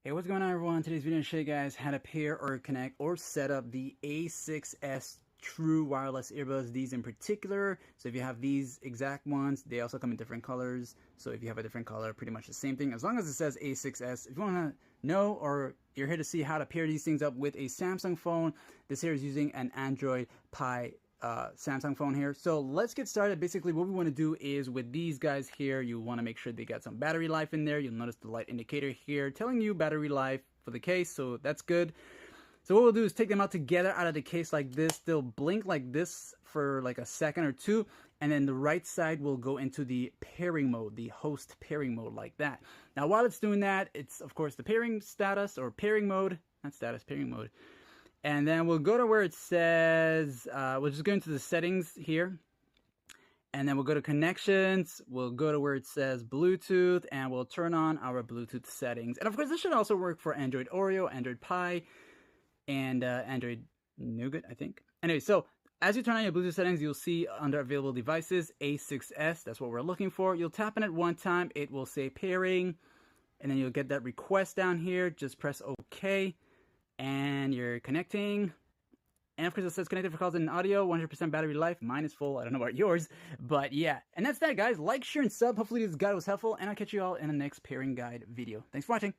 Hey, what's going on, everyone? Today's video will show you guys how to pair or connect or set up the A6s true wireless earbuds, these in particular. So if you have these exact ones, they also come in different colors. So if you have a different color, pretty much the same thing, as long as it says A6s. If you want to know, or you're here to see how to pair these things up with a Samsung phone, this here is using an Android Pie Samsung phone here. So let's get started. Basically what we want to do is with these guys here, you want to make sure they got some battery life in there. You'll notice the light indicator here telling you battery life for the case, so that's good. So what we'll do is take them out together out of the case like this. They'll blink like this for like a second or two, and then the right side will go into the pairing mode, the host pairing mode, like that. Now while it's doing that, it's of course the pairing status or pairing mode, not status, pairing mode. And then we'll go to where it says, we'll just go into the settings here. And then we'll go to connections. We'll go to where it says Bluetooth, and we'll turn on our Bluetooth settings. And of course, this should also work for Android Oreo, Android Pie, and Android Nougat, I think. Anyway, so as you turn on your Bluetooth settings, you'll see under available devices, A6s. That's what we're looking for. You'll tap on it one time. It will say pairing. And then you'll get that request down here. Just press OK. And you're connecting, and of course it says connected for calls and audio, 100% battery life. Mine is full. I don't know about yours, but yeah. And that's that, guys. Like, share, and sub. Hopefully this guide was helpful, and I'll catch you all in the next pairing guide video. Thanks for watching.